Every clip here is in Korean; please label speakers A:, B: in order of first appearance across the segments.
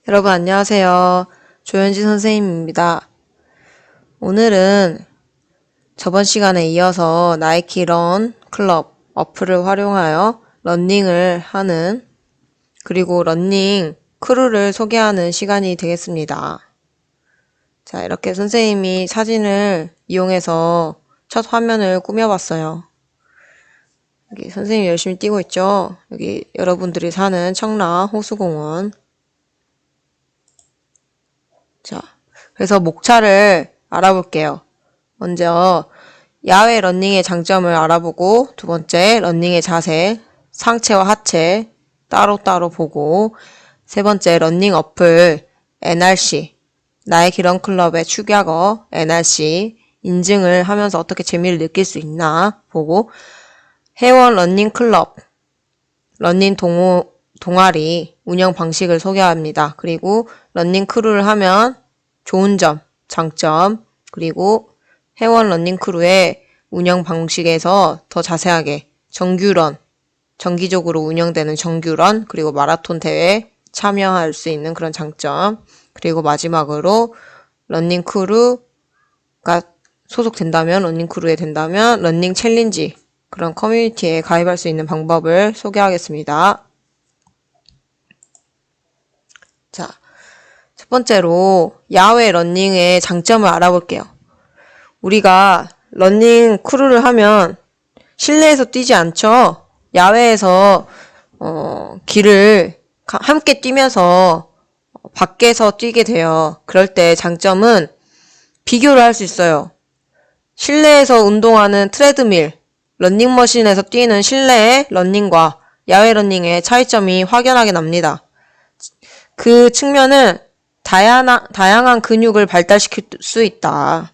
A: 여러분 안녕하세요. 조현지 선생님입니다. 오늘은 저번 시간에 이어서 나이키 런 클럽 어플을 활용하여 러닝을 하는 그리고 러닝 크루를 소개하는 시간이 되겠습니다. 자, 이렇게 선생님이 사진을 이용해서 첫 화면을 꾸며봤어요. 여기 선생님 열심히 뛰고 있죠? 여기 여러분들이 사는 청라 호수공원. 자, 그래서 목차를 알아볼게요. 먼저 야외 러닝의 장점을 알아보고, 두 번째 러닝의 자세, 상체와 하체 따로따로 보고, 세 번째 러닝 어플 NRC, 나이키 런클럽의 축약어 NRC 인증을 하면서 어떻게 재미를 느낄 수 있나 보고, 회원 러닝 클럽, 러닝 동아리 운영 방식을 소개합니다. 그리고 러닝 크루를 하면 좋은 점, 장점, 그리고 회원 러닝 크루의 운영 방식에서 더 자세하게 정규런, 정기적으로 운영되는 정규런, 그리고 마라톤 대회에 참여할 수 있는 그런 장점, 그리고 마지막으로 러닝 크루가 소속된다면, 러닝 크루에 된다면 러닝 챌린지, 그런 커뮤니티에 가입할 수 있는 방법을 소개하겠습니다. 자, 첫 번째로 야외 러닝의 장점을 알아볼게요. 우리가 러닝 크루를 하면 실내에서 뛰지 않죠? 야외에서 길을 함께 뛰면서 밖에서 뛰게 돼요. 그럴 때 장점은 비교를 할 수 있어요. 실내에서 운동하는 트레드밀, 러닝머신에서 뛰는 실내의 러닝과 야외 러닝의 차이점이 확연하게 납니다. 그 측면은 다양한 근육을 발달시킬 수 있다.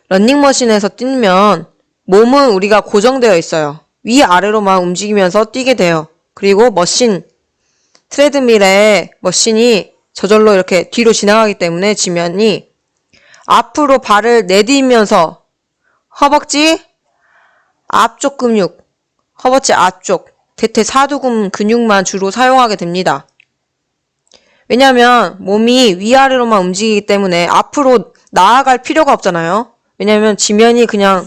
A: 러닝머신에서 뛰면 몸은 우리가 고정되어 있어요. 위아래로만 움직이면서 뛰게 돼요. 그리고 트레드밀의 머신이 저절로 이렇게 뒤로 지나가기 때문에 지면이 앞으로 발을 내디면서 허벅지 앞쪽 근육, 허벅지 앞쪽, 대퇴사두근 근육만 주로 사용하게 됩니다. 왜냐하면 몸이 위아래로만 움직이기 때문에 앞으로 나아갈 필요가 없잖아요. 왜냐하면 지면이 그냥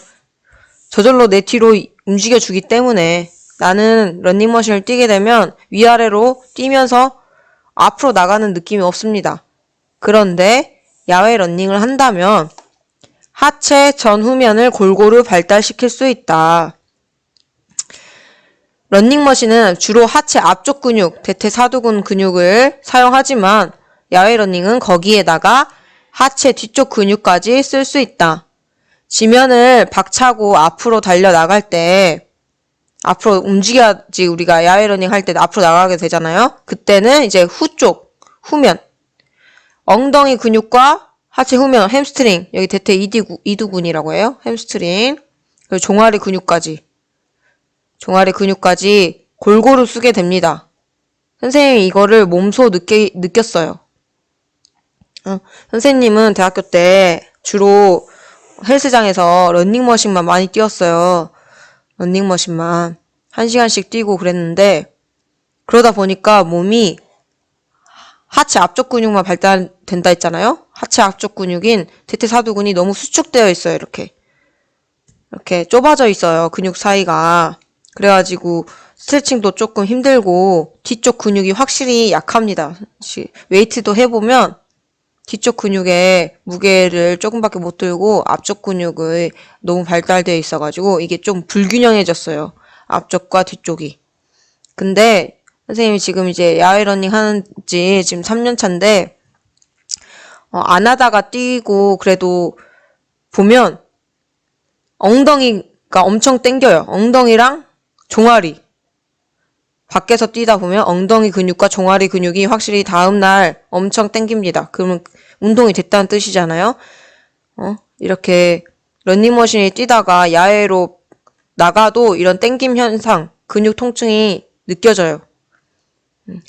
A: 저절로 내 뒤로 움직여주기 때문에 나는 러닝머신을 뛰게 되면 위아래로 뛰면서 앞으로 나가는 느낌이 없습니다. 그런데 야외 러닝을 한다면 하체 전후면을 골고루 발달시킬 수 있다. 러닝머신은 주로 하체 앞쪽 근육, 대퇴사두근 근육을 사용하지만 야외 러닝은 거기에다가 하체 뒤쪽 근육까지 쓸 수 있다. 지면을 박차고 앞으로 달려나갈 때 앞으로 움직여야지 우리가 야외 러닝 할 때 앞으로 나가게 되잖아요. 그때는 이제 후면 엉덩이 근육과 하체 후면, 햄스트링, 여기 대퇴 이두근이라고 해요. 햄스트링, 그리고 종아리 근육까지 골고루 쓰게 됩니다. 선생님이 이거를 몸소 느꼈어요. 선생님은 대학교 때 주로 헬스장에서 러닝머신만 많이 뛰었어요. 러닝머신만 1시간씩 뛰고 그랬는데 그러다 보니까 몸이 하체 앞쪽 근육만 발달된다 했잖아요. 하체 앞쪽 근육인 대퇴사두근이 너무 수축되어 있어요. 이렇게 좁아져 있어요. 근육 사이가. 그래가지고 스트레칭도 조금 힘들고 뒤쪽 근육이 확실히 약합니다. 웨이트도 해보면 뒤쪽 근육에 무게를 조금밖에 못 들고 앞쪽 근육이 너무 발달되어 있어가지고 이게 좀 불균형해졌어요. 앞쪽과 뒤쪽이. 근데 선생님이 지금 이제 야외 러닝 하는지 지금 3년 차인데 안 하다가 뛰고 그래도 보면 엉덩이가 엄청 땡겨요. 엉덩이랑 종아리. 밖에서 뛰다 보면 엉덩이 근육과 종아리 근육이 확실히 다음날 엄청 땡깁니다. 그러면 운동이 됐다는 뜻이잖아요. 이렇게 러닝머신에 뛰다가 야외로 나가도 이런 땡김 현상, 근육 통증이 느껴져요.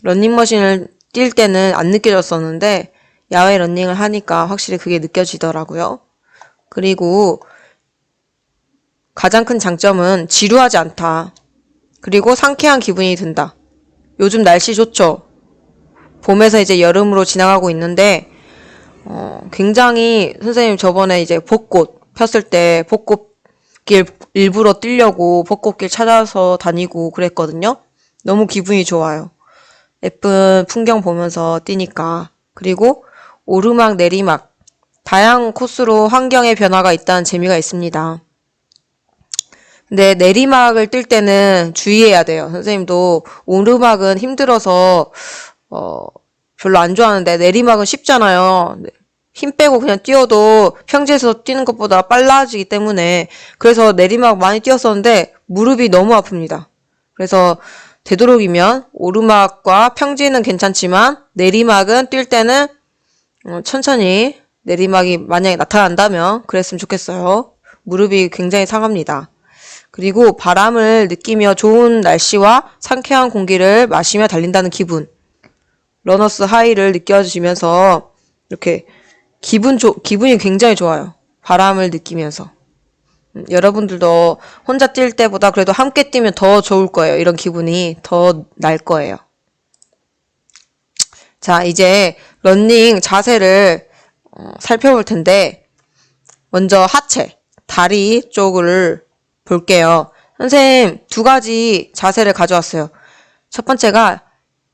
A: 러닝머신을 뛸 때는 안 느껴졌었는데 야외 러닝을 하니까 확실히 그게 느껴지더라고요. 그리고 가장 큰 장점은 지루하지 않다. 그리고 상쾌한 기분이 든다. 요즘 날씨 좋죠? 봄에서 이제 여름으로 지나가고 있는데, 굉장히 선생님 저번에 이제 벚꽃 폈을 때 벚꽃길 일부러 뛰려고 벚꽃길 찾아서 다니고 그랬거든요. 너무 기분이 좋아요. 예쁜 풍경 보면서 뛰니까. 그리고 오르막, 내리막, 다양한 코스로 환경의 변화가 있다는 재미가 있습니다. 근데 내리막을 뛸 때는 주의해야 돼요. 선생님도 오르막은 힘들어서 별로 안 좋아하는데 내리막은 쉽잖아요. 힘 빼고 그냥 뛰어도 평지에서 뛰는 것보다 빨라지기 때문에 그래서 내리막 많이 뛰었었는데 무릎이 너무 아픕니다. 그래서 되도록이면 오르막과 평지는 괜찮지만 내리막은 뛸 때는 천천히 내리막이 만약에 나타난다면 그랬으면 좋겠어요. 무릎이 굉장히 상합니다. 그리고 바람을 느끼며 좋은 날씨와 상쾌한 공기를 마시며 달린다는 기분. 러너스 하이를 느껴지면서 이렇게 기분이 굉장히 좋아요. 바람을 느끼면서. 여러분들도 혼자 뛸 때보다 그래도 함께 뛰면 더 좋을 거예요. 이런 기분이 더 날 거예요. 자, 이제 러닝 자세를 살펴볼 텐데 먼저 하체, 다리 쪽을 볼게요. 선생님 두 가지 자세를 가져왔어요. 첫 번째가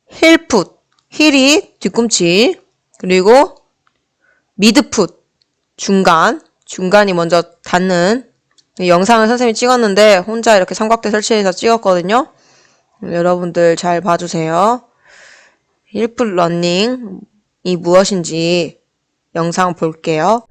A: 힐풋, 힐이 뒤꿈치, 그리고 미드풋, 중간이 먼저 닿는 영상을 선생님이 찍었는데 혼자 이렇게 삼각대 설치해서 찍었거든요. 여러분들 잘 봐주세요. 힐풋 러닝이 무엇인지 영상 볼게요.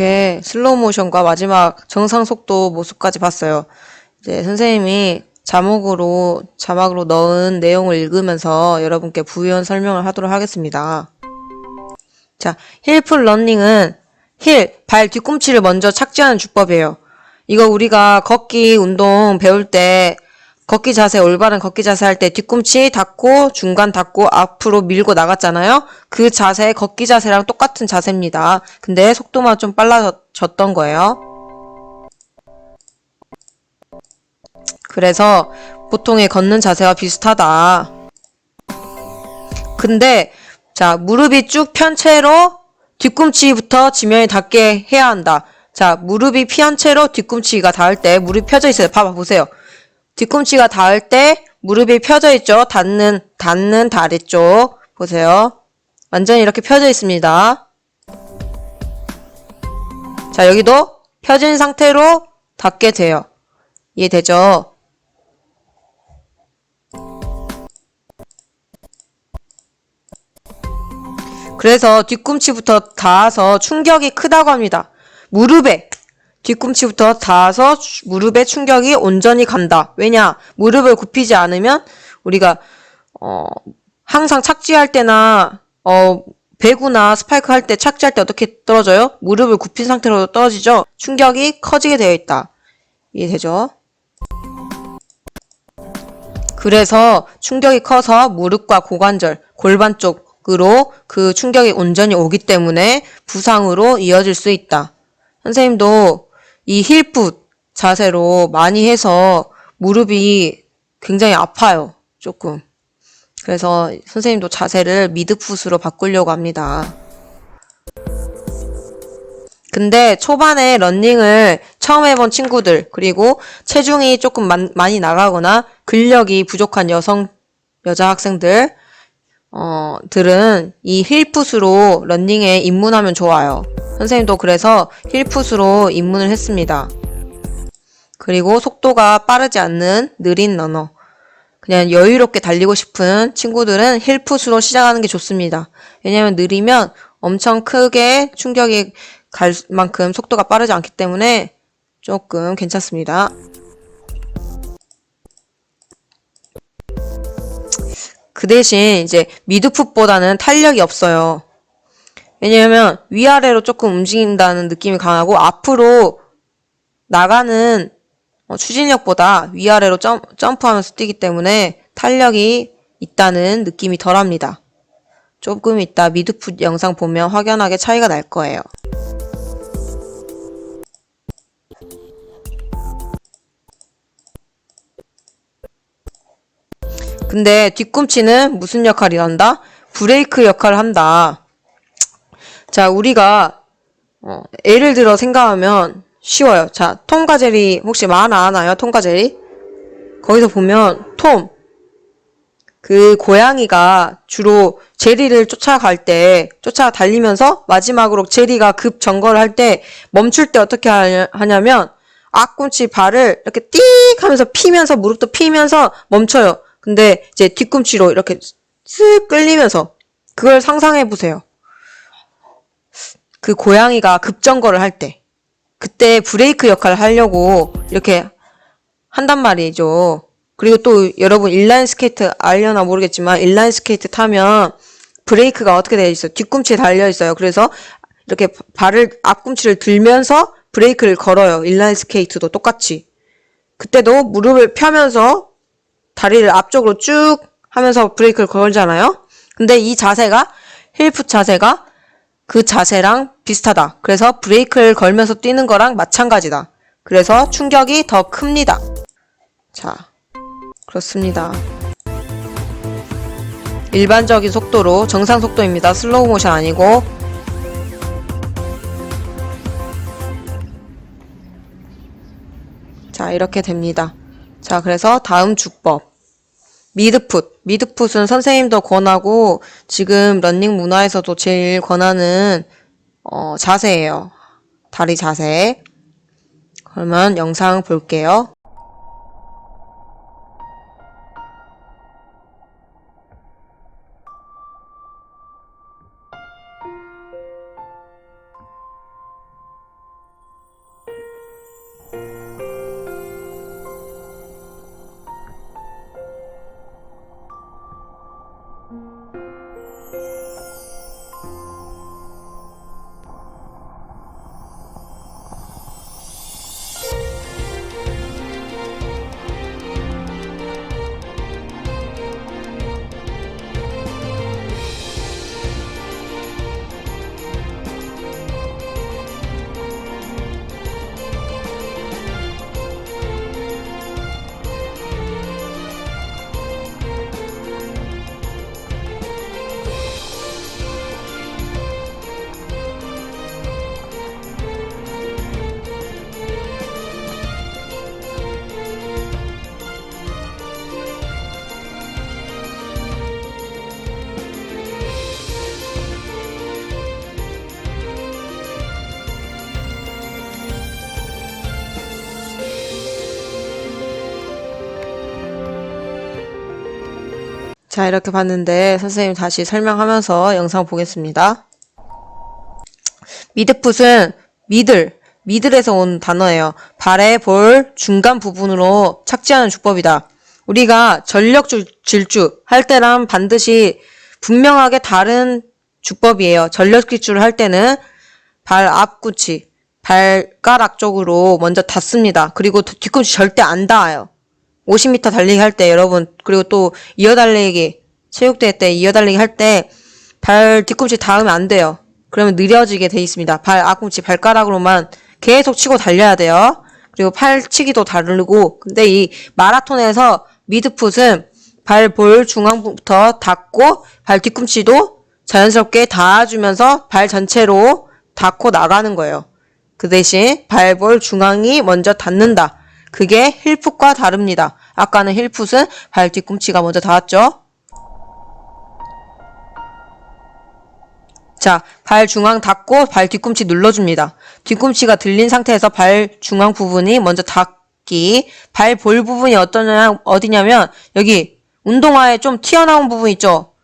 A: 이렇게 슬로우 모션과 마지막 정상 속도 모습까지 봤어요. 이제 선생님이 자막으로 넣은 내용을 읽으면서 여러분께 부연 설명을 하도록 하겠습니다. 자, 힐풋 러닝은 발 뒤꿈치를 먼저 착지하는 주법이에요. 이거 우리가 걷기 운동 배울 때 올바른 걷기 자세 할 때 뒤꿈치 닫고 중간 닫고 앞으로 밀고 나갔잖아요. 그 자세 걷기 자세랑 똑같은 자세입니다. 근데 속도만 좀 빨라졌던 거예요. 그래서 보통의 걷는 자세와 비슷하다. 근데 자, 무릎이 쭉 편 채로 뒤꿈치부터 지면에 닿게 해야 한다. 자, 무릎이 편 채로 뒤꿈치가 닿을 때 무릎이 펴져 있어요. 봐봐 보세요. 뒤꿈치가 닿을 때 무릎이 펴져 있죠. 닿는 다리 쪽 보세요. 완전히 이렇게 펴져 있습니다. 자, 여기도 펴진 상태로 닿게 돼요. 이해되죠? 그래서 뒤꿈치부터 닿아서 충격이 크다고 합니다. 무릎에 뒤꿈치부터 닿아서 무릎에 충격이 온전히 간다. 왜냐? 무릎을 굽히지 않으면 우리가 항상 착지할 때나 배구나 스파이크 할 때 착지할 때 어떻게 떨어져요? 무릎을 굽힌 상태로 떨어지죠? 충격이 커지게 되어 있다. 이해되죠? 그래서 충격이 커서 무릎과 고관절, 골반 쪽으로 그 충격이 온전히 오기 때문에 부상으로 이어질 수 있다. 선생님도 이 힐풋 자세로 많이 해서 무릎이 굉장히 아파요. 조금. 그래서 선생님도 자세를 미드풋으로 바꾸려고 합니다. 근데 초반에 러닝을 처음 해본 친구들, 그리고 체중이 조금 많이 나가거나 근력이 부족한 여자 학생들, 들은 이 힐풋으로 러닝에 입문하면 좋아요. 선생님도 그래서 힐풋으로 입문을 했습니다. 그리고 속도가 빠르지 않는 느린 러너, 그냥 여유롭게 달리고 싶은 친구들은 힐풋으로 시작하는 게 좋습니다. 왜냐면 느리면 엄청 크게 충격이 갈 만큼 속도가 빠르지 않기 때문에 조금 괜찮습니다. 그 대신 이제 미드풋보다는 탄력이 없어요. 왜냐면 위아래로 조금 움직인다는 느낌이 강하고 앞으로 나가는 추진력보다 위아래로 점프하면서 뛰기 때문에 탄력이 있다는 느낌이 덜합니다. 조금 이따 미드풋 영상 보면 확연하게 차이가 날 거예요. 근데 뒤꿈치는 무슨 역할을 한다? 브레이크 역할을 한다. 자, 우리가 예를 들어 생각하면 쉬워요. 자, 톰과 제리 혹시 만화 아나요? 톰과 제리? 거기서 보면 톰, 그 고양이가 주로 제리를 쫓아 달리면서 마지막으로 제리가 급 정거를 할 때 멈출 때 어떻게 하냐면 앞꿈치 발을 이렇게 띡 하면서 피면서 무릎도 피면서 멈춰요. 근데 이제 뒤꿈치로 이렇게 쓱 끌리면서 그걸 상상해 보세요. 그 고양이가 급정거를 할 때 그때 브레이크 역할을 하려고 이렇게 한단 말이죠. 그리고 또 여러분 인라인 스케이트 알려나 모르겠지만 인라인 스케이트 타면 브레이크가 어떻게 되어 있어요? 뒤꿈치에 달려 있어요. 그래서 이렇게 앞꿈치를 들면서 브레이크를 걸어요. 인라인 스케이트도 똑같이. 그때도 무릎을 펴면서 다리를 앞쪽으로 쭉 하면서 브레이크를 걸잖아요. 근데 이 자세가 힐풋 자세가 그 자세랑 비슷하다. 그래서 브레이크를 걸면서 뛰는 거랑 마찬가지다. 그래서 충격이 더 큽니다. 자, 그렇습니다. 일반적인 속도로 정상 속도입니다. 슬로우 모션 아니고. 자, 이렇게 됩니다. 자, 그래서 다음 주법. 미드풋. 미드풋은 선생님도 권하고 지금 러닝 문화에서도 제일 권하는 자세예요. 다리 자세. 그러면 영상 볼게요. 자, 이렇게 봤는데 선생님 다시 설명하면서 영상 보겠습니다. 미드풋은 미들에서 온 단어예요. 발의 볼 중간 부분으로 착지하는 주법이다. 우리가 전력 질주 할 때랑 반드시 분명하게 다른 주법이에요. 전력 질주를 할 때는 발 앞꿈치, 발가락 쪽으로 먼저 닿습니다. 그리고 뒤꿈치 절대 안 닿아요. 50m 달리기 할 때 여러분, 그리고 또 이어달리기, 체육대회 때 이어달리기 할 때 발 뒤꿈치 닿으면 안 돼요. 그러면 느려지게 돼 있습니다. 발 앞꿈치, 발가락으로만 계속 치고 달려야 돼요. 그리고 팔치기도 다르고, 근데 이 마라톤에서 미드풋은 발 볼 중앙부터 닿고 발 뒤꿈치도 자연스럽게 닿아주면서 발 전체로 닿고 나가는 거예요. 그 대신 발볼 중앙이 먼저 닿는다. 그게 힐풋과 다릅니다. 아까는 힐풋은 발 뒤꿈치가 먼저 닿았죠. 자, 발 중앙 닿고 발 뒤꿈치 눌러줍니다. 뒤꿈치가 들린 상태에서 발 중앙 부분이 먼저 닿기. 발 볼 부분이 어디냐면 여기 운동화에 좀 튀어나온 부분 있죠?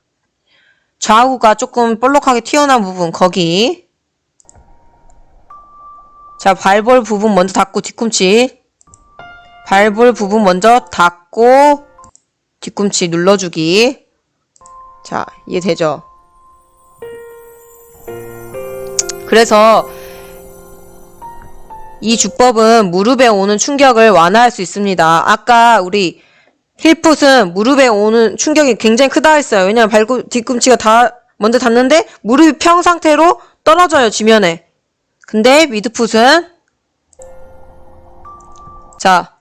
A: 좌우가 조금 볼록하게 튀어나온 부분, 거기. 자, 발볼 부분 먼저 닿고 뒤꿈치. 발볼 부분 먼저 닿고 뒤꿈치 눌러주기. 자, 이해되죠? 그래서 이 주법은 무릎에 오는 충격을 완화할 수 있습니다. 아까 우리 힐풋은 무릎에 오는 충격이 굉장히 크다 했어요. 왜냐면 뒤꿈치가 먼저 닿는데 무릎이 평 상태로 떨어져요, 지면에. 근데 미드풋은 자,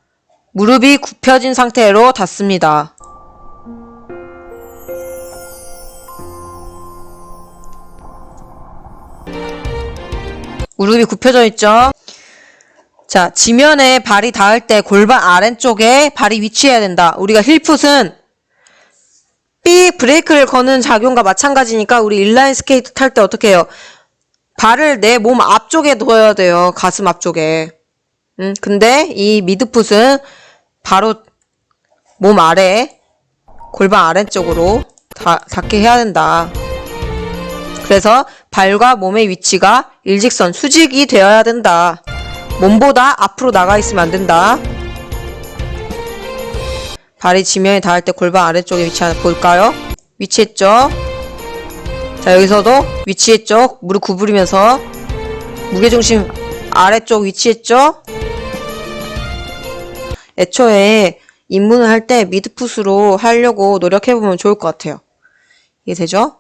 A: 무릎이 굽혀진 상태로 닿습니다. 무릎이 굽혀져 있죠? 자, 지면에 발이 닿을 때 골반 아래쪽에 발이 위치해야 된다. 우리가 힐풋은 삑 브레이크를 거는 작용과 마찬가지니까 우리 인라인 스케이트 탈 때 어떻게 해요? 발을 내 몸 앞쪽에 둬야 돼요. 가슴 앞쪽에. 근데 이 미드풋은 바로 몸 아래, 골반 아래쪽으로 닿게 해야 된다. 그래서 발과 몸의 위치가 일직선, 수직이 되어야 된다. 몸보다 앞으로 나가 있으면 안 된다. 발이 지면에 닿을 때 골반 아래쪽에 위치하는 볼까요? 위치했죠? 자, 여기서도 위치했죠? 무릎 구부리면서 무게중심 아래쪽 위치했죠? 애초에 입문을 할 때 미드풋으로 하려고 노력해보면 좋을 것 같아요. 이해되죠?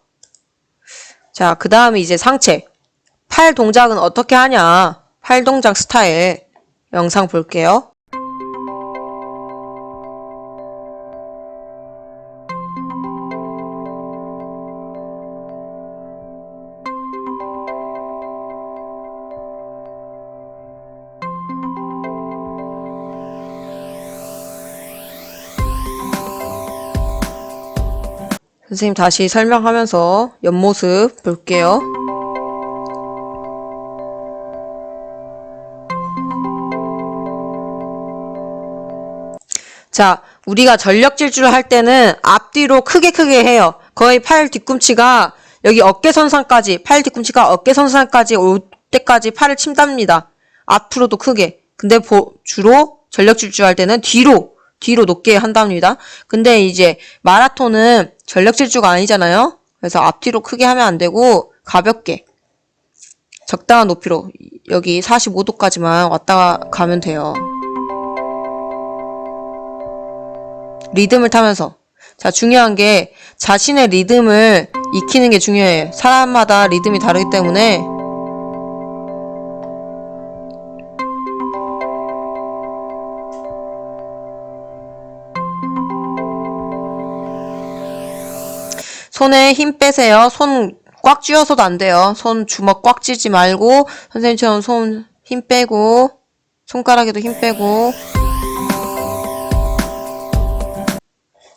A: 자, 그 다음에 이제 상체. 팔 동작은 어떻게 하냐? 팔 동작 스타일 영상 볼게요. 선생님 다시 설명하면서 옆모습 볼게요. 자, 우리가 전력 질주를 할 때는 앞뒤로 크게 해요. 거의 팔 뒤꿈치가 여기 어깨선상까지, 팔 뒤꿈치가 어깨선상까지 올 때까지 팔을 침답니다. 앞으로도 크게. 근데 주로 전력 질주할 때는 뒤로 높게 한답니다. 근데 이제 마라톤은 전력 질주가 아니잖아요. 그래서 앞뒤로 크게 하면 안 되고 가볍게 적당한 높이로 여기 45도까지만 왔다 가면 돼요. 리듬을 타면서. 자, 중요한 게 자신의 리듬을 익히는 게 중요해요. 사람마다 리듬이 다르기 때문에 손에 힘 빼세요. 손 꽉 쥐어서도 안 돼요. 손 주먹 꽉 쥐지 말고 선생님처럼 손 힘 빼고 손가락에도 힘 빼고.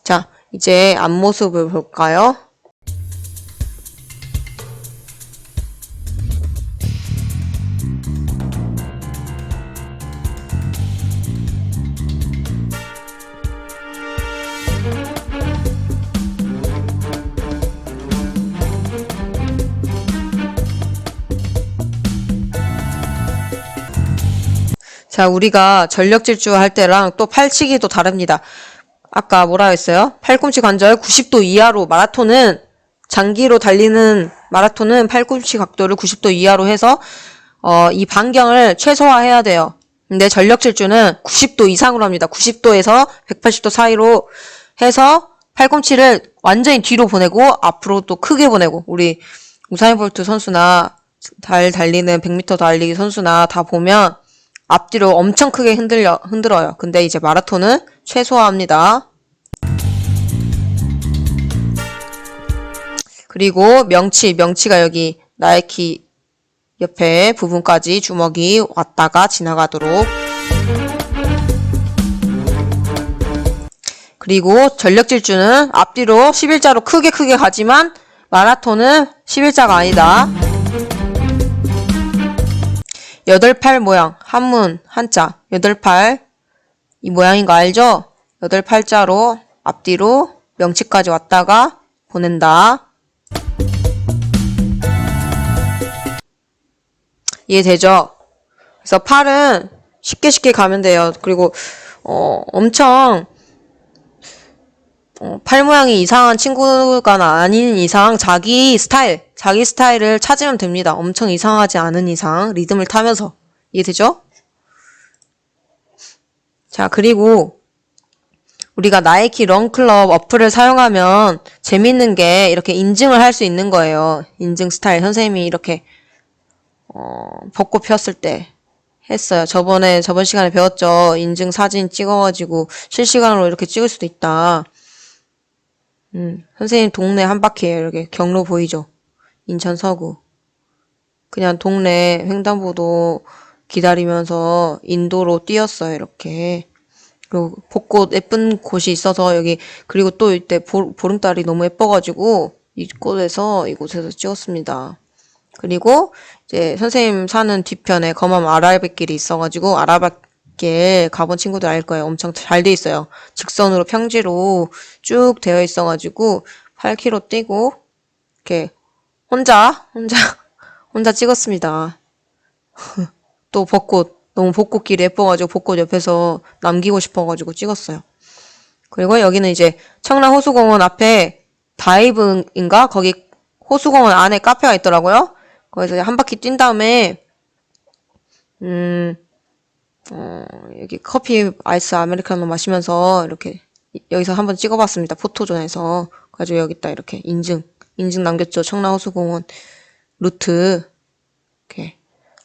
A: 자, 이제 앞모습을 볼까요? 자, 우리가 전력 질주 할 때랑 또 팔치기도 다릅니다. 아까 뭐라 했어요? 팔꿈치 관절 90도 이하로 마라톤은 장기로 달리는 마라톤은 팔꿈치 각도를 90도 이하로 해서 이 반경을 최소화해야 돼요. 근데 전력 질주는 90도 이상으로 합니다. 90도에서 180도 사이로 해서 팔꿈치를 완전히 뒤로 보내고 앞으로 또 크게 보내고 우리 우사인 볼트 선수나 잘 달리는 100m 달리기 선수나 다 보면 앞뒤로 엄청 크게 흔들어요. 근데 이제 마라톤은 최소화합니다. 그리고 명치가 여기 나이키 옆에 부분까지 주먹이 왔다가 지나가도록. 그리고 전력 질주는 앞뒤로 11자로 크게 가지만 마라톤은 11자가 아니다. 8팔 모양, 한문, 한자, 8팔. 이 모양인 거 알죠? 8팔자로 앞뒤로 명치까지 왔다가 보낸다. 이해되죠? 그래서 팔은 쉽게 가면 돼요. 그리고 엄청 팔 모양이 이상한 친구가 아닌 이상 자기 스타일을 찾으면 됩니다. 엄청 이상하지 않은 이상 리듬을 타면서. 이해되죠? 자, 그리고 우리가 나이키 런클럽 어플을 사용하면 재밌는 게 이렇게 인증을 할 수 있는 거예요. 인증 스타일. 선생님이 이렇게 벚꽃 피었을 때 했어요. 저번 시간에 배웠죠. 인증 사진 찍어가지고 실시간으로 이렇게 찍을 수도 있다. 선생님 동네 한 바퀴에 이렇게 경로 보이죠? 인천 서구. 그냥 동네 횡단보도 기다리면서 인도로 뛰었어요. 이렇게. 그리고 벚꽃 예쁜 곳이 있어서 여기, 그리고 또 이때 보름달이 너무 예뻐가지고 이곳에서 찍었습니다. 그리고 이제 선생님 사는 뒤편에 검암 아라뱃길이 있어가지고 아라뱃길 가본 친구들 알 거예요. 엄청 잘 돼 있어요. 직선으로 평지로 쭉 되어 있어가지고 8km 뛰고 이렇게 혼자 찍었습니다. 또 너무 벚꽃길이 예뻐가지고 벚꽃 옆에서 남기고 싶어가지고 찍었어요. 그리고 여기는 이제 청라호수공원 앞에 다이브인가? 거기 호수공원 안에 카페가 있더라고요. 거기서 한 바퀴 뛴 다음에 여기 커피 아이스 아메리카노 마시면서 이렇게 여기서 한번 찍어봤습니다. 포토존에서. 그래가지고 여기다 이렇게 인증 남겼죠. 청라호수공원 루트 이렇게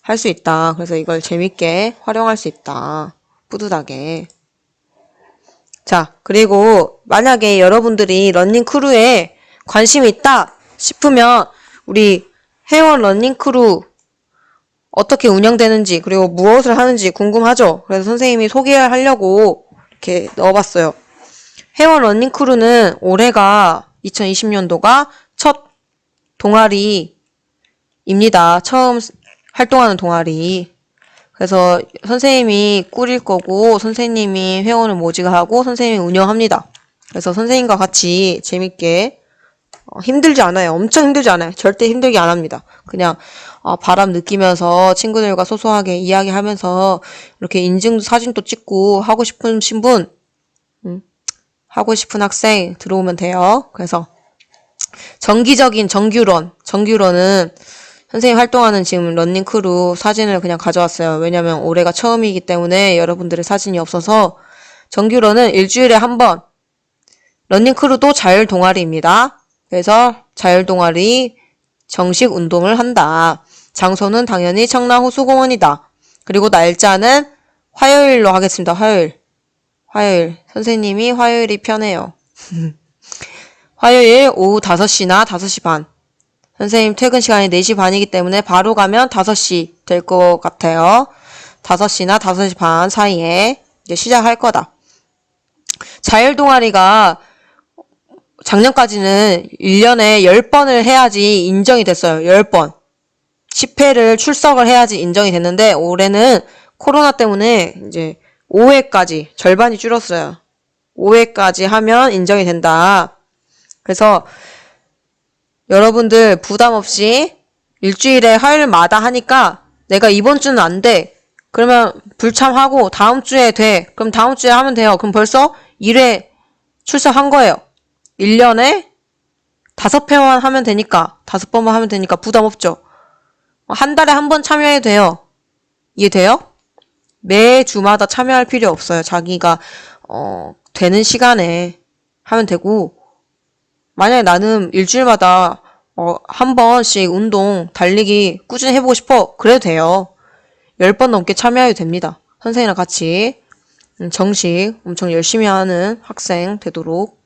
A: 할 수 있다. 그래서 이걸 재밌게 활용할 수 있다. 뿌듯하게. 자, 그리고 만약에 여러분들이 러닝 크루에 관심이 있다 싶으면 우리 회원 러닝 크루 어떻게 운영되는지 그리고 무엇을 하는지 궁금하죠? 그래서 선생님이 소개하려고 이렇게 넣어봤어요. 회원 러닝 크루는 올해가 2020년도가 첫 동아리입니다. 처음 활동하는 동아리. 그래서 선생님이 꾸릴 거고 선생님이 회원을 모집하고 선생님이 운영합니다. 그래서 선생님과 같이 재밌게 힘들지 않아요. 엄청 힘들지 않아요. 절대 힘들게 안 합니다. 그냥 바람 느끼면서 친구들과 소소하게 이야기하면서 이렇게 인증 사진도 찍고 하고 싶은 분, 하고 싶은 학생 들어오면 돼요. 그래서 정기적인 정규런은 선생님 활동하는 지금 러닝 크루 사진을 그냥 가져왔어요. 왜냐면 올해가 처음이기 때문에 여러분들의 사진이 없어서 정규런은 일주일에 한 번. 러닝 크루도 자율 동아리입니다. 그래서 자율 동아리 정식 운동을 한다. 장소는 당연히 청라호수공원이다. 그리고 날짜는 화요일로 하겠습니다. 화요일. 선생님이 화요일이 편해요. 화요일 오후 5시나 5시 반. 선생님 퇴근 시간이 4시 반이기 때문에 바로 가면 5시 될 것 같아요. 5시나 5시 반 사이에 이제 시작할 거다. 자율 동아리가 작년까지는 1년에 10번을 해야지 인정이 됐어요. 10번. 10회를 출석을 해야지 인정이 됐는데 올해는 코로나 때문에 이제 5회까지 절반이 줄었어요. 5회까지 하면 인정이 된다. 그래서 여러분들 부담 없이 일주일에 화요일마다 하니까 내가 이번 주는 안 돼. 그러면 불참하고 다음 주에 돼. 그럼 다음 주에 하면 돼요. 그럼 벌써 1회 출석한 거예요. 1년에 5회만 하면 되니까, 5번만 하면 되니까 부담 없죠. 한 달에 한 번 참여해도 돼요. 이해돼요? 매주마다 참여할 필요 없어요. 자기가 되는 시간에 하면 되고, 만약에 나는 일주일마다 한 번씩 운동, 달리기 꾸준히 해보고 싶어. 그래도 돼요. 10번 넘게 참여해도 됩니다. 선생님이랑 같이 정식 엄청 열심히 하는 학생 되도록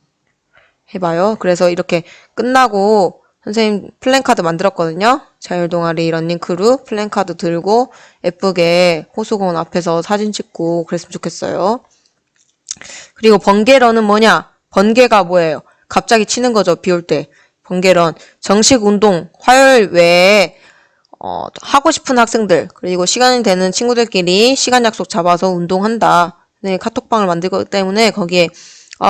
A: 해봐요. 그래서 이렇게 끝나고 선생님 플랜카드 만들었거든요. 자율동아리 런닝크루 플랜카드 들고 예쁘게 호수공원 앞에서 사진 찍고 그랬으면 좋겠어요. 그리고 번개런은 뭐냐? 번개가 뭐예요? 갑자기 치는 거죠. 비 올 때. 번개런. 정식 운동 화요일 외에 하고 싶은 학생들 그리고 시간이 되는 친구들끼리 시간 약속 잡아서 운동한다. 네, 카톡방을 만들기 때문에 거기에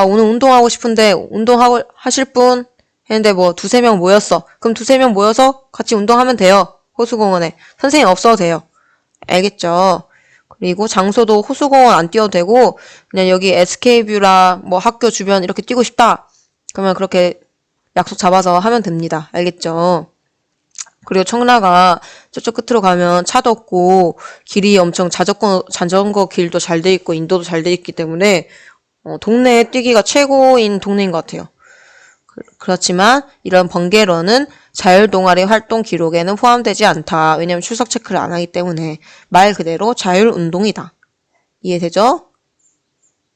A: 오늘 운동하고 싶은데 운동하고 하실 분 했는데 뭐 2-3명 모였어. 그럼 2-3명 모여서 같이 운동하면 돼요. 호수공원에. 선생님 없어도 돼요. 알겠죠? 그리고 장소도 호수공원 안 뛰어도 되고 그냥 여기 SK뷰라 뭐 학교 주변 이렇게 뛰고 싶다. 그러면 그렇게 약속 잡아서 하면 됩니다. 알겠죠? 그리고 청라가 저쪽 끝으로 가면 차도 없고 길이 엄청 자전거 길도 잘 돼 있고 인도도 잘 돼 있기 때문에 동네에 뛰기가 최고인 동네인 것 같아요. 그렇지만 이런 번개런은 자율동아리 활동 기록에는 포함되지 않다. 왜냐면 출석 체크를 안 하기 때문에 말 그대로 자율운동이다. 이해되죠?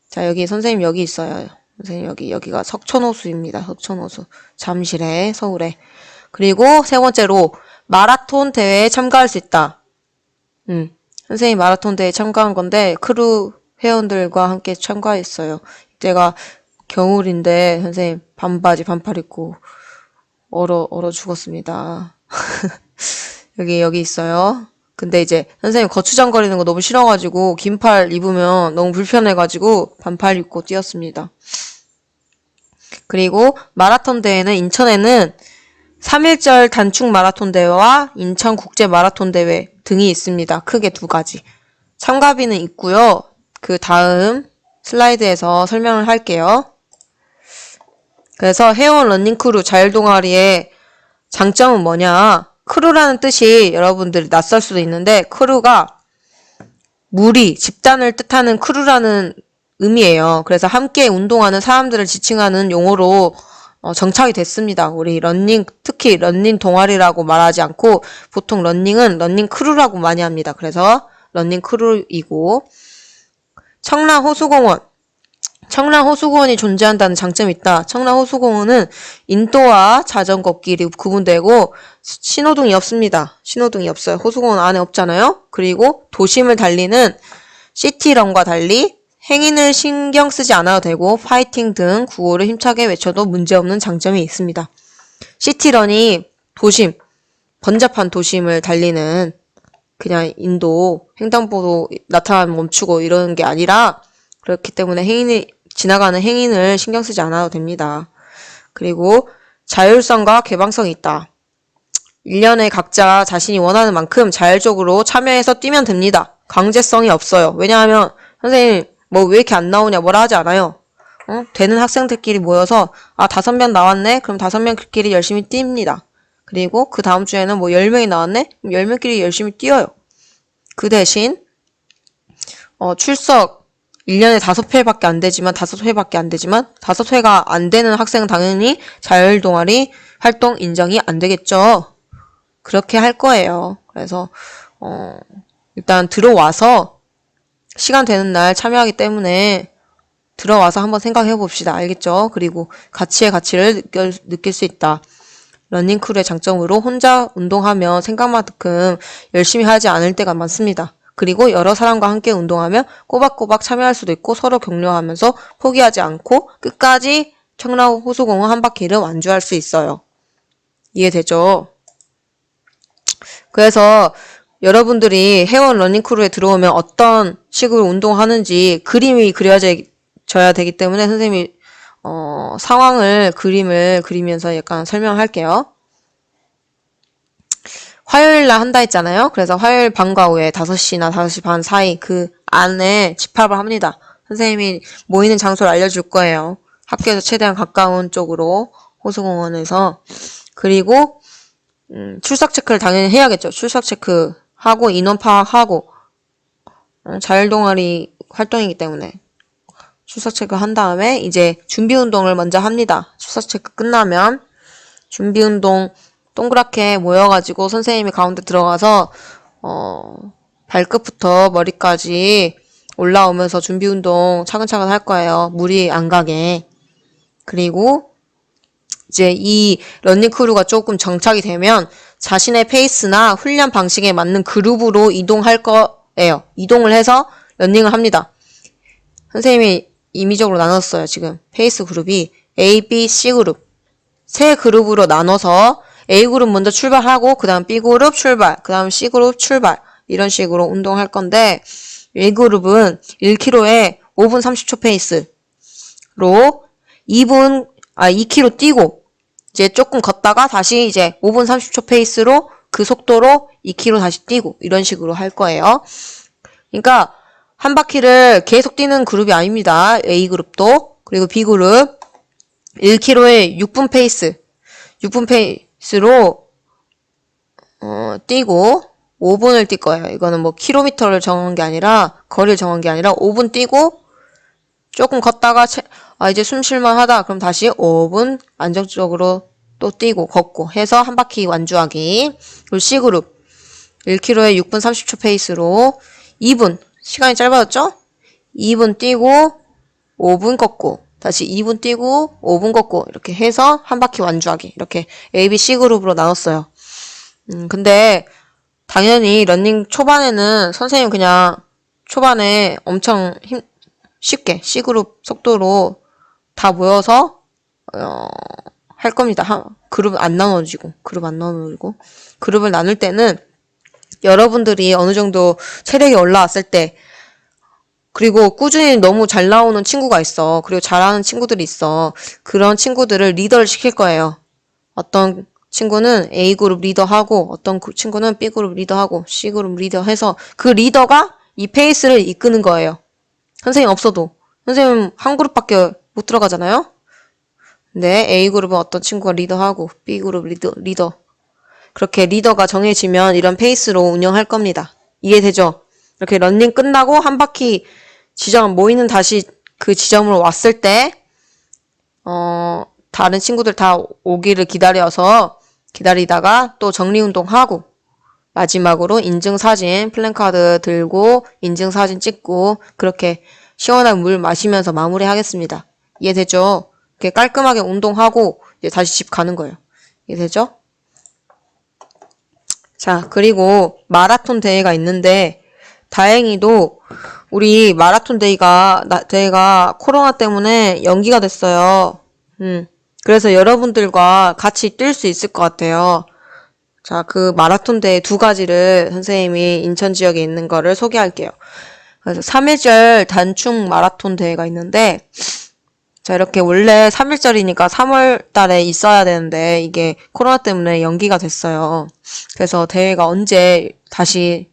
A: 자, 여기 선생님 여기 있어요. 선생님 여기가 석촌호수입니다. 석촌호수. 잠실에 서울에. 그리고 세 번째로 마라톤 대회에 참가할 수 있다. 선생님 마라톤 대회에 참가한 건데 크루 회원들과 함께 참가했어요. 이때가 겨울인데 선생님 반바지 반팔 입고 얼어 죽었습니다. 여기 있어요. 근데 이제 선생님 거추장거리는 거 너무 싫어가지고 긴팔 입으면 너무 불편해가지고 반팔 입고 뛰었습니다. 그리고 마라톤 대회는 인천에는 3.1절 단축 마라톤 대회와 인천 국제 마라톤 대회 등이 있습니다. 크게 2가지. 참가비는 있고요. 그 다음 슬라이드에서 설명을 할게요. 그래서 회원 러닝크루 자율동아리의 장점은 뭐냐? 크루라는 뜻이 여러분들이 낯설 수도 있는데 크루가 무리, 집단을 뜻하는 크루라는 의미예요. 그래서 함께 운동하는 사람들을 지칭하는 용어로 정착이 됐습니다. 우리 러닝, 특히 러닝 동아리라고 말하지 않고 보통 러닝은 러닝 크루라고 많이 합니다. 그래서 러닝 크루이고 청라호수공원이 존재한다는 장점이 있다. 청라호수공원은 인도와 자전거길이 구분되고 신호등이 없습니다. 신호등이 없어요. 호수공원 안에 없잖아요. 그리고 도심을 달리는 시티런과 달리 행인을 신경 쓰지 않아도 되고 파이팅 등 구호를 힘차게 외쳐도 문제없는 장점이 있습니다. 시티런이 도심, 번잡한 도심을 달리는 그냥 인도 횡단보도 나타나면 멈추고 이러는 게 아니라 그렇기 때문에 지나가는 행인을 신경 쓰지 않아도 됩니다. 그리고 자율성과 개방성이 있다. 1년에 각자 자신이 원하는 만큼 자율적으로 참여해서 뛰면 됩니다. 강제성이 없어요. 왜냐하면 선생님 뭐 왜 이렇게 안 나오냐 뭐라 하지 않아요. 되는 학생들끼리 모여서 5명 나왔네? 그럼 5명끼리 열심히 뜁니다. 그리고 그 다음 주에는 뭐 10명이 나왔네? 그럼 10명끼리 열심히 뛰어요. 그 대신 출석 1년에 5회밖에 안 되지만 5회가 안 되는 학생은 당연히 자율동아리 활동 인정이 안 되겠죠. 그렇게 할 거예요. 그래서 일단 들어와서 시간 되는 날 참여하기 때문에 들어와서 한번 생각해 봅시다. 알겠죠? 그리고 가치의 가치를 느낄 수 있다. 러닝크루의 장점으로 혼자 운동하면 생각만큼 열심히 하지 않을 때가 많습니다. 그리고 여러 사람과 함께 운동하면 꼬박꼬박 참여할 수도 있고 서로 격려하면서 포기하지 않고 끝까지 청라호수공원 한 바퀴를 완주할 수 있어요. 이해되죠? 그래서 여러분들이 회원 러닝크루에 들어오면 어떤 식으로 운동하는지 그림이 그려져야 되기 때문에 선생님이 그림을 그리면서 약간 설명할게요. 화요일 날 한다 했잖아요. 그래서 화요일 방과 후에 5시나 5시 반 사이 그 안에 집합을 합니다. 선생님이 모이는 장소를 알려줄 거예요. 학교에서 최대한 가까운 쪽으로 호수공원에서. 그리고 출석 체크를 당연히 해야겠죠. 출석 체크하고 인원 파악하고 자율동아리 활동이기 때문에 출석 체크 한 다음에 이제 준비 운동을 먼저 합니다. 출석 체크 끝나면 준비 운동 동그랗게 모여가지고 선생님이 가운데 들어가서 발끝부터 머리까지 올라오면서 준비 운동 차근차근 할 거예요. 무리 안 가게. 그리고 이제 이 러닝 크루가 조금 정착이 되면 자신의 페이스나 훈련 방식에 맞는 그룹으로 이동할 거예요. 이동을 해서 러닝을 합니다. 선생님이 임의적으로 나눴어요. 지금 페이스 그룹이 A, B, C 그룹 세 그룹으로 나눠서 A그룹 먼저 출발하고 그 다음 B그룹 출발, 그 다음 C그룹 출발 이런 식으로 운동할 건데 A그룹은 1km에 5분 30초 페이스로 2km 뛰고 이제 조금 걷다가 다시 이제 5분 30초 페이스로 그 속도로 2km 다시 뛰고 이런 식으로 할 거예요. 그러니까 한 바퀴를 계속 뛰는 그룹이 아닙니다. A그룹도. 그리고 B그룹 1km에 6분 페이스로 뛰고 5분을 뛸 거예요. 이거는 뭐 킬로미터를 정한 게 아니라 거리를 정한 게 아니라 5분 뛰고 조금 걷다가 이제 숨 쉴만 하다. 그럼 다시 5분 안정적으로 또 뛰고 걷고 해서 한 바퀴 완주하기. 그리고 C그룹 1km에 6분 30초 페이스로 2분 시간이 짧아졌죠? 2분 뛰고 5분 걷고 다시 2분 뛰고 5분 걷고 이렇게 해서 한 바퀴 완주하기. 이렇게 A, B, C 그룹으로 나눴어요. 근데 당연히 러닝 초반에는 선생님 그냥 초반에 엄청 쉽게 C 그룹 속도로 다 모여서 할 겁니다. 그룹 안 나눠지고 그룹을 나눌 때는 여러분들이 어느 정도 체력이 올라왔을 때 그리고 꾸준히 너무 잘 나오는 친구가 있어. 그리고 잘하는 친구들이 있어. 그런 친구들을 리더를 시킬 거예요. 어떤 친구는 A그룹 리더하고 어떤 친구는 B그룹 리더하고 C그룹 리더해서 그 리더가 이 페이스를 이끄는 거예요. 선생님 없어도. 선생님 한 그룹밖에 못 들어가잖아요. 근데 A그룹은 어떤 친구가 리더하고 B그룹 리더. 그렇게 리더가 정해지면 이런 페이스로 운영할 겁니다. 이해되죠? 이렇게 런닝 끝나고 한 바퀴 지점 모이는 다시 그 지점으로 왔을 때 다른 친구들 다 오기를 기다리다가 또 정리운동하고 마지막으로 인증사진 플랜카드 들고 인증사진 찍고 그렇게 시원한 물 마시면서 마무리하겠습니다. 이해되죠? 이렇게 깔끔하게 운동하고 이제 다시 집 가는 거예요. 이해되죠? 자, 그리고 마라톤 대회가 있는데 다행히도 우리 마라톤 대회가 코로나 때문에 연기가 됐어요. 그래서 여러분들과 같이 뛸 수 있을 것 같아요. 자, 그 마라톤 대회 2가지를 선생님이 인천 지역에 있는 거를 소개할게요. 그래서 3일절 단축 마라톤 대회가 있는데, 자, 이렇게 원래 3일절이니까 3월 달에 있어야 되는데, 이게 코로나 때문에 연기가 됐어요. 그래서 대회가 언제 다시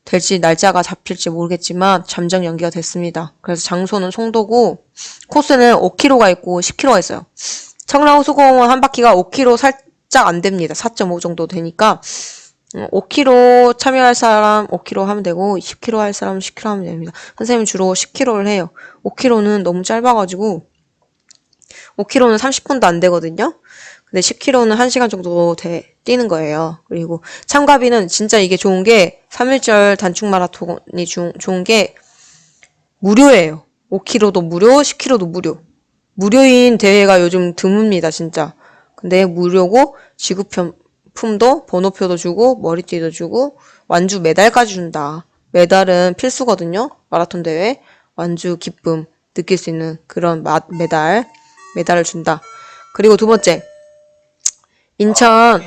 A: 될지 날짜가 잡힐지 모르겠지만 잠정 연기가 됐습니다. 그래서 장소는 송도고 코스는 5km가 있고 10km가 있어요. 청라호수공원 한 바퀴가 5km 살짝 안 됩니다. 4.5 정도 되니까 5km 참여할 사람 5km 하면 되고 10km 할 사람 10km 하면 됩니다. 선생님 주로 10km를 해요. 5km는 너무 짧아가지고 5km는 30분도 안 되거든요. 근데 10km는 1시간 정도 뛰는 거예요. 그리고 참가비는 진짜 이게 좋은 게 3일절 단축 마라톤이 좋은 게 무료예요. 5km도 무료, 10km도 무료. 무료인 대회가 요즘 드뭅니다, 진짜. 근데 무료고 지급품도 번호표도 주고 머리띠도 주고 완주 메달까지 준다. 메달은 필수거든요. 마라톤 대회. 완주 기쁨 느낄 수 있는 그런 메달을 준다. 그리고 두 번째. 인천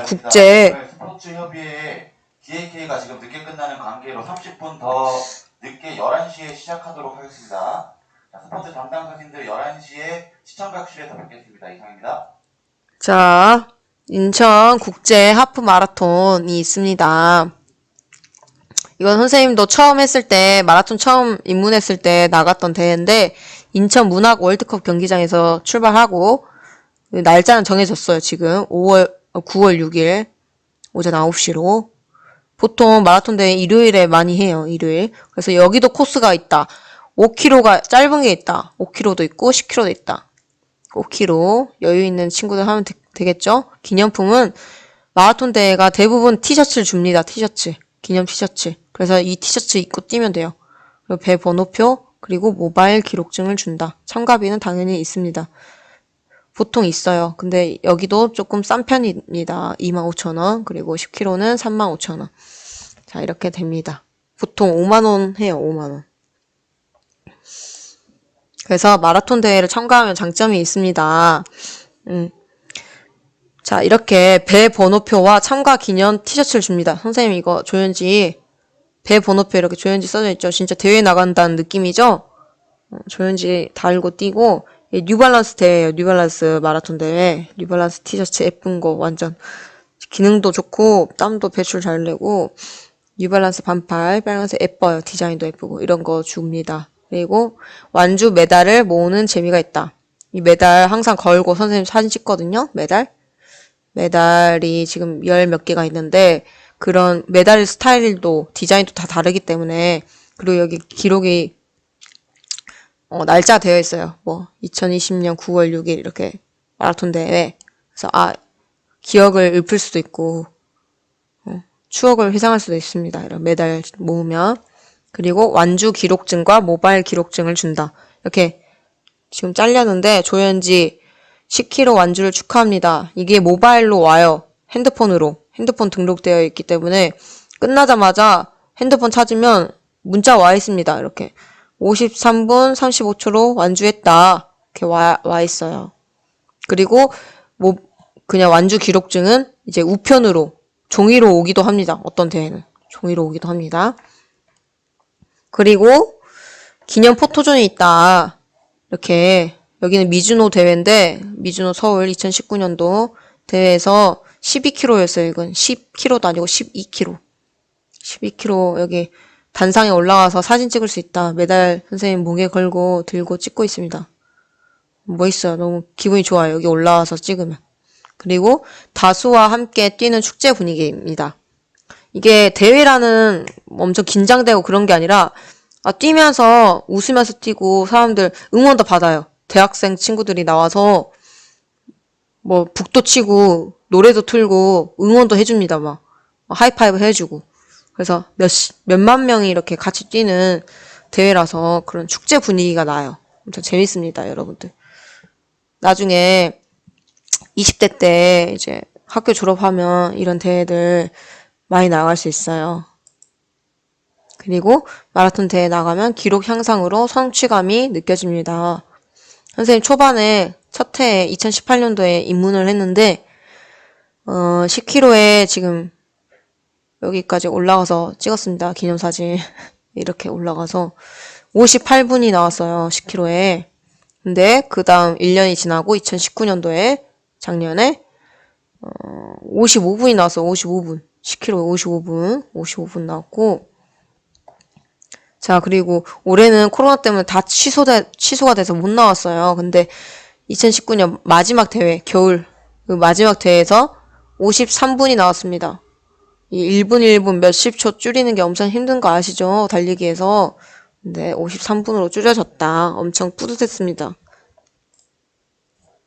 A: 국제
B: 스포츠협의회 DAK가 지금 늦게 끝나는 관계로 30분 더 늦게 11시에 시작하도록 하겠습니다. 자, 스포츠 담당 사진들 11시에 시청각실에서 뵙겠습니다. 이상입니다.
A: 자, 인천 국제 하프 마라톤이 있습니다. 이건 선생님도 처음 했을 때, 마라톤 처음 입문했을 때 나갔던 대회인데, 인천 문학 월드컵 경기장에서 출발하고, 날짜는 정해졌어요, 지금. 9월 6일, 오전 9시로. 보통 마라톤 대회 일요일에 많이 해요, 일요일. 그래서 여기도 코스가 있다. 5km가 짧은 게 있다. 5km도 있고, 10km도 있다. 5km, 여유 있는 친구들 하면 되겠죠? 기념품은 마라톤 대회가 대부분 티셔츠를 줍니다, 티셔츠. 기념 티셔츠. 그래서 이 티셔츠 입고 뛰면 돼요. 그리고 배 번호표, 그리고 모바일 기록증을 준다. 참가비는 당연히 있습니다. 보통 있어요. 근데 여기도 조금 싼 편입니다. 25,000원. 그리고 10km는 35,000원. 자, 이렇게 됩니다. 보통 5만원 해요, 5만원. 그래서 마라톤 대회를 참가하면 장점이 있습니다. 자, 이렇게 배 번호표와 참가 기념 티셔츠를 줍니다. 선생님 이거 조연지 배 번호표 이렇게 조연지 써져 있죠. 진짜 대회 나간다는 느낌이죠. 조연지 달고 뛰고 뉴발란스 대회예요. 뉴발란스 마라톤 대회. 뉴발란스 티셔츠 예쁜 거 완전 기능도 좋고 땀도 배출 잘 내고 뉴발란스 반팔 빨간색 예뻐요. 디자인도 예쁘고 이런 거 줍니다. 그리고 완주 메달을 모으는 재미가 있다. 이 메달 항상 걸고 선생님 사진 찍거든요. 메달이 지금 10몇 개가 있는데 그런 메달 스타일도 디자인도 다 다르기 때문에 그리고 여기 기록이 날짜 되어 있어요. 뭐 2020년 9월 6일 이렇게 마라톤 대회. 그래서 기억을 읊을 수도 있고 추억을 회상할 수도 있습니다. 이런 메달 모으면. 그리고 완주 기록증과 모바일 기록증을 준다. 이렇게 지금 잘렸는데 조연지 10km 완주를 축하합니다. 이게 모바일로 와요. 핸드폰으로. 핸드폰 등록되어 있기 때문에 끝나자마자 핸드폰 찾으면 문자 와 있습니다. 이렇게 53분 35초로 완주했다. 이렇게 와 있어요. 그리고 그냥 완주 기록증은 이제 우편으로 종이로 오기도 합니다. 어떤 대회는 종이로 오기도 합니다. 그리고 기념 포토존이 있다. 이렇게 여기는 미즈노 대회인데 미즈노 서울 2019년도 대회에서 12km였어요. 이건 10km도 아니고 12km. 12km 여기 단상에 올라가서 사진 찍을 수 있다. 메달 선생님 목에 걸고 들고 찍고 있습니다. 멋있어요. 너무 기분이 좋아요. 여기 올라와서 찍으면. 그리고 다수와 함께 뛰는 축제 분위기입니다. 이게 대회라는 엄청 긴장되고 그런 게 아니라 뛰면서 웃으면서 뛰고 사람들 응원도 받아요. 대학생 친구들이 나와서 뭐 북도 치고 노래도 틀고 응원도 해줍니다. 막 하이파이브 해주고. 그래서 몇만 명이 이렇게 같이 뛰는 대회라서 그런 축제 분위기가 나요. 엄청 재밌습니다, 여러분들. 나중에 20대 때 이제 학교 졸업하면 이런 대회들 많이 나갈 수 있어요. 그리고 마라톤 대회 나가면 기록 향상으로 성취감이 느껴집니다. 선생님 초반에 첫 해에 2018년도에 입문을 했는데 10km에 지금 여기까지 올라가서 찍었습니다. 기념사진. 이렇게 올라가서 58분이 나왔어요. 10km에. 근데 그 다음 1년이 지나고 2019년도에 작년에 55분이 나왔어. 55분. 10km 55분 나왔고 자, 그리고 올해는 코로나 때문에 다 취소가 돼서 못 나왔어요. 근데 2019년 마지막 대회, 겨울 그 마지막 대회에서 53분이 나왔습니다. 이 1분 1분 몇십 초 줄이는 게 엄청 힘든 거 아시죠? 달리기에서. 근데 53분으로 줄여졌다. 엄청 뿌듯했습니다.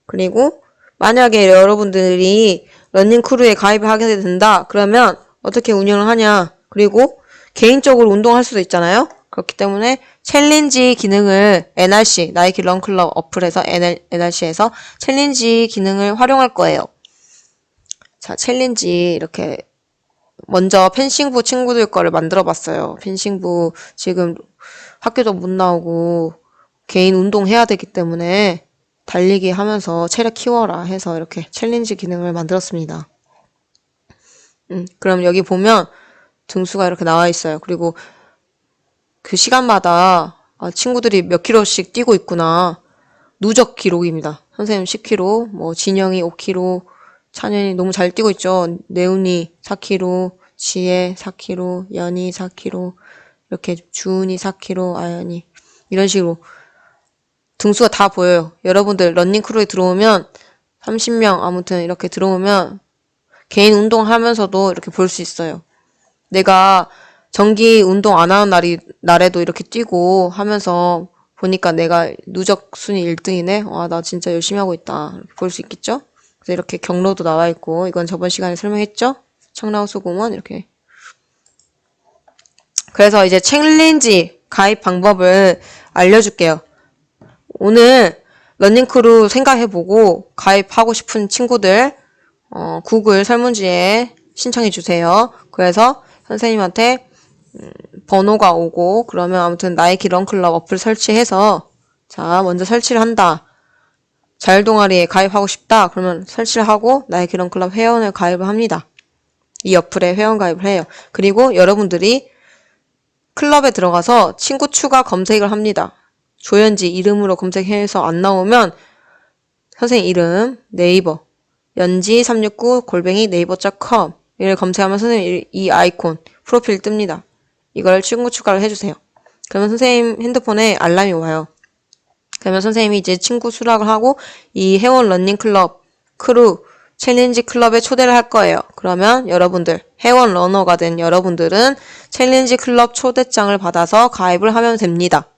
A: 그리고 만약에 여러분들이 러닝크루에 가입을 하게 된다. 그러면 어떻게 운영을 하냐. 그리고 개인적으로 운동할 수도 있잖아요. 그렇기 때문에 챌린지 기능을 NRC, 나이키 런클럽 어플에서 NRC에서 챌린지 기능을 활용할 거예요. 자, 챌린지 이렇게 먼저 펜싱부 친구들 거를 만들어 봤어요. 펜싱부 지금 학교도 못 나오고 개인 운동 해야 되기 때문에 달리기 하면서 체력 키워라 해서 이렇게 챌린지 기능을 만들었습니다. 그럼 여기 보면 등수가 이렇게 나와 있어요. 그리고 그 시간마다 친구들이 몇 킬로씩 뛰고 있구나. 누적 기록입니다. 선생님 10km, 뭐 진영이 5km, 찬현이 너무 잘 뛰고 있죠. 네운이 4km, 지혜 4km, 연이 4km, 이렇게 주은이 4km, 아연이 이런 식으로 등수가 다 보여요. 여러분들 러닝크루에 들어오면 30명 아무튼 이렇게 들어오면 개인 운동하면서도 이렇게 볼 수 있어요. 내가 정기 운동 안 하는 날에도 이렇게 뛰고 하면서 보니까 내가 누적 순위 1등이네? 와, 나 진짜 열심히 하고 있다. 볼 수 있겠죠? 그래서 이렇게 경로도 나와 있고, 이건 저번 시간에 설명했죠? 청라호수 공원, 이렇게. 그래서 이제 챌린지 가입 방법을 알려줄게요. 오늘 러닝크루 생각해보고 가입하고 싶은 친구들, 구글 설문지에 신청해주세요. 그래서 선생님한테 번호가 오고 그러면 아무튼 나이키 런클럽 어플 설치해서 자 먼저 설치를 한다. 자율동아리에 가입하고 싶다. 그러면 설치를 하고 나이키 런클럽 회원을 가입을 합니다. 이 어플에 회원 가입을 해요. 그리고 여러분들이 클럽에 들어가서 친구 추가 검색을 합니다. 조현지 이름으로 검색해서 안 나오면 선생님 이름 네이버 연지369 네이버.com 이를 검색하면 선생님 이 아이콘 프로필 뜹니다. 이걸 친구 추가를 해주세요. 그러면 선생님 핸드폰에 알람이 와요. 그러면 선생님이 이제 친구 수락을 하고 이 회원 러닝클럽 크루 챌린지 클럽에 초대를 할 거예요. 그러면 여러분들 회원 러너가 된 여러분들은 챌린지 클럽 초대장을 받아서 가입을 하면 됩니다.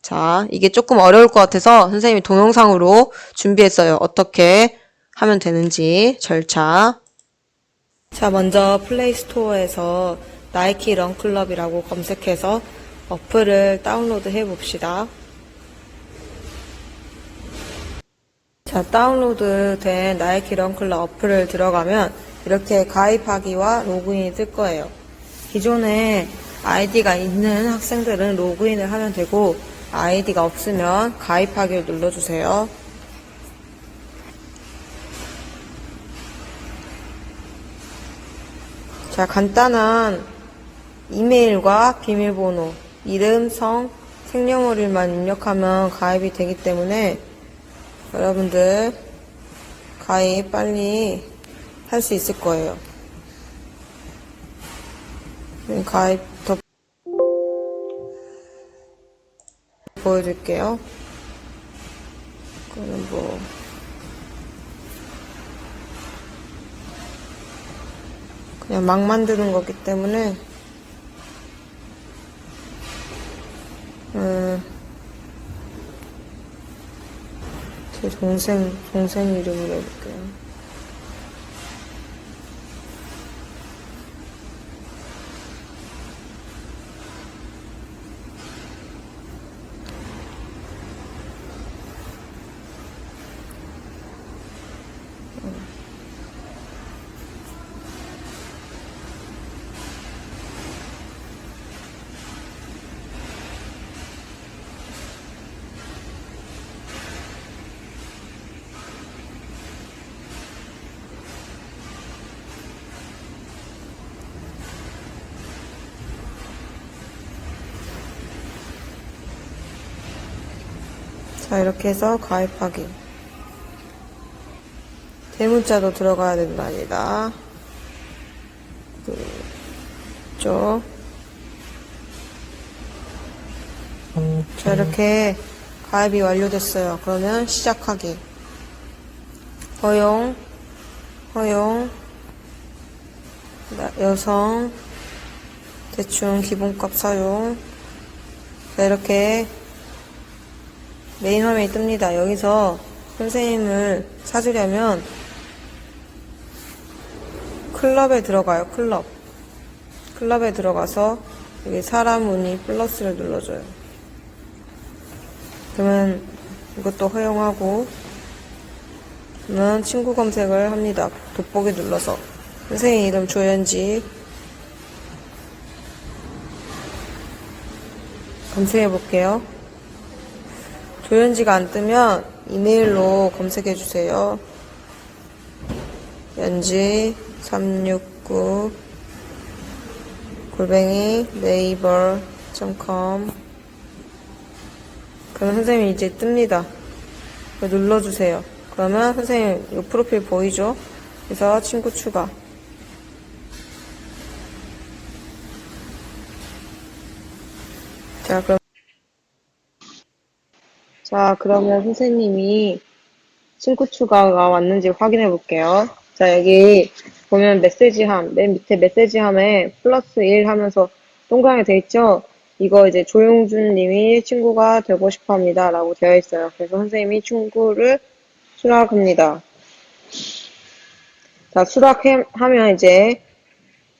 A: 자, 이게 조금 어려울 것 같아서 선생님이 동영상으로 준비했어요. 어떻게 하면 되는지 절차. 자, 먼저 플레이스토어에서 나이키 런클럽이라고 검색해서 어플을 다운로드 해봅시다. 자, 다운로드 된 나이키 런클럽 어플을 들어가면 이렇게 가입하기와 로그인이 뜰 거예요. 기존에 아이디가 있는 학생들은 로그인을 하면 되고 아이디가 없으면 가입하기를 눌러주세요. 자, 간단한 이메일과 비밀번호, 이름, 성, 생년월일만 입력하면 가입이 되기 때문에 여러분들 가입 빨리 할 수 있을 거예요. 가입 더 보여줄게요. 그거는 뭐 그냥 막 만드는 거기 때문에 제 동생 이름으로 해볼게요. 자, 이렇게 해서 가입하기. 대문자도 들어가야 된답니다. 그쪽. 자, 이렇게 가입이 완료됐어요. 그러면 시작하기. 허용, 여성, 대충 기본값 사용. 자, 이렇게 메인 화면이 뜹니다. 여기서 선생님을 찾으려면 클럽에 들어가요. 클럽에 들어가서 여기 사람 문의 플러스를 눌러줘요. 그러면 이것도 허용하고 그러면 친구 검색을 합니다. 돋보기 눌러서 선생님 이름 조현지 검색해 볼게요. 조현지가 안 뜨면 이메일로 검색해 주세요. 연지369 네이버.com. 그럼 선생님이 이제 뜹니다. 눌러주세요. 그러면 선생님 이 프로필 보이죠? 그래서 친구 추가. 자, 그러면 선생님이 친구 추가가 왔는지 확인해 볼게요. 자, 여기 보면 메시지함, 맨 밑에 메시지함에 플러스 1 하면서 동그라미 돼 있죠? 이거 이제 조용준 님이 친구가 되고 싶어 합니다. 라고 되어 있어요. 그래서 선생님이 친구를 수락합니다. 자, 수락하면 이제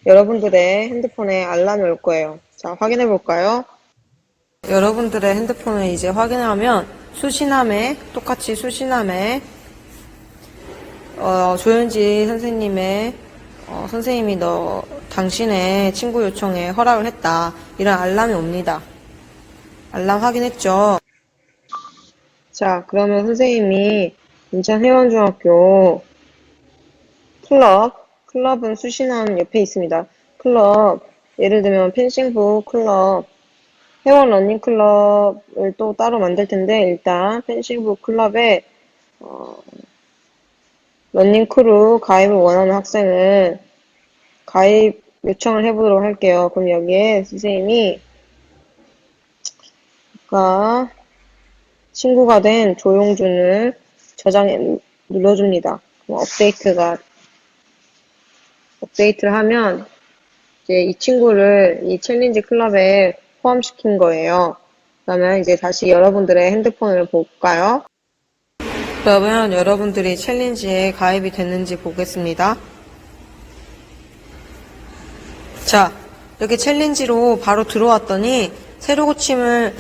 A: 여러분들의 핸드폰에 알람이 올 거예요. 자, 확인해 볼까요? 여러분들의 핸드폰을 이제 확인하면 똑같이 수신함에 조윤지 선생님의 선생님이 당신의 친구 요청에 허락을 했다. 이런 알람이 옵니다. 알람 확인했죠? 자, 그러면 선생님이 인천 회원중학교 클럽은 수신함 옆에 있습니다. 클럽, 예를 들면 펜싱부 클럽, 회원 러닝클럽을 또 따로 만들 텐데, 일단 펜싱부 클럽에 러닝크루 가입을 원하는 학생은 가입 요청을 해보도록 할게요. 그럼 여기에 선생님이 아까 친구가 된 조용준을 저장에 눌러줍니다. 그럼 업데이트를 하면 이제 이 친구를 이 챌린지 클럽에 포함시킨 거예요. 그러면 이제 다시 여러분들의 핸드폰을 볼까요? 그러면 여러분들이 챌린지에 가입이 됐는지 보겠습니다. 자, 이렇게 챌린지로 바로 들어왔더니 새로 고침을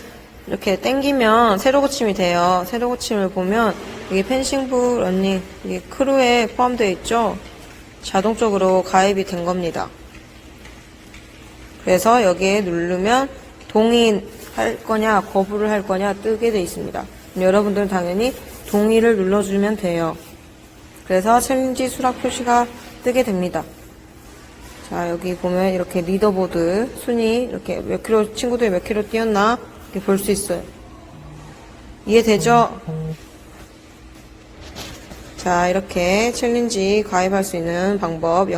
A: 이렇게 땡기면 새로 고침이 돼요. 새로 고침을 보면 여기 펜싱부 러닝 이게 크루에 포함되어 있죠. 자동적으로 가입이 된 겁니다. 그래서 여기에 누르면 동의할 거냐 거부를 할 거냐 뜨게 되어 있습니다. 여러분들은 당연히 동의를 눌러주면 돼요. 그래서 챌린지 수락 표시가 뜨게 됩니다. 자, 여기 보면 이렇게 리더보드 순위 이렇게 친구들이 몇 킬로 뛰었나 이렇게 볼 수 있어요. 이해되죠? 자, 이렇게 챌린지 가입할 수 있는 방법.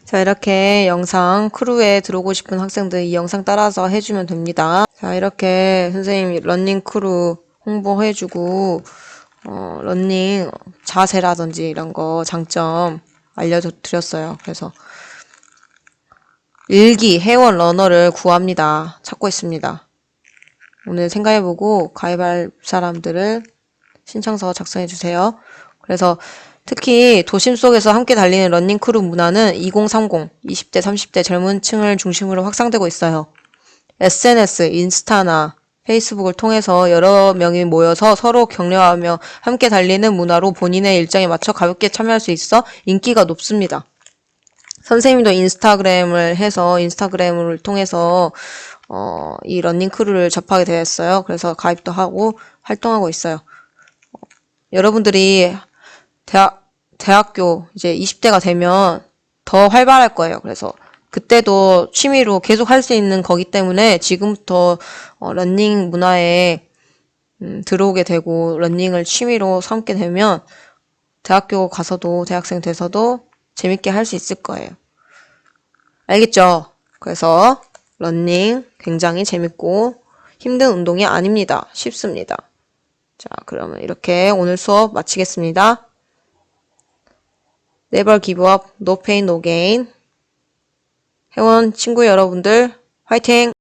A: 자, 이렇게 영상 크루에 들어오고 싶은 학생들 이 영상 따라서 해주면 됩니다. 자, 이렇게 선생님이 러닝 크루 홍보해주고 러닝 자세라든지 이런 거 장점 알려드렸어요. 그래서 일기 회원 러너를 구합니다. 찾고 있습니다. 오늘 생각해보고 가입할 사람들을 신청서 작성해주세요. 그래서 특히 도심 속에서 함께 달리는 러닝크루 문화는 2030, 20대, 30대 젊은 층을 중심으로 확산되고 있어요. SNS, 인스타나 페이스북을 통해서 여러 명이 모여서 서로 격려하며 함께 달리는 문화로 본인의 일정에 맞춰 가볍게 참여할 수 있어 인기가 높습니다. 선생님도 인스타그램을 해서 인스타그램을 통해서 이 러닝크루를 접하게 되었어요. 그래서 가입도 하고 활동하고 있어요. 여러분들이 대학교 이제 20대가 되면 더 활발할 거예요. 그래서 그때도 취미로 계속 할 수 있는 거기 때문에 지금부터 러닝 문화에 들어오게 되고 러닝을 취미로 삼게 되면 대학교 가서도 대학생 돼서도 재밌게 할 수 있을 거예요. 알겠죠? 그래서 러닝 굉장히 재밌고 힘든 운동이 아닙니다. 쉽습니다. 자, 그러면 이렇게 오늘 수업 마치겠습니다. Never give up, no pain, no gain. 회원 친구 여러분들 화이팅!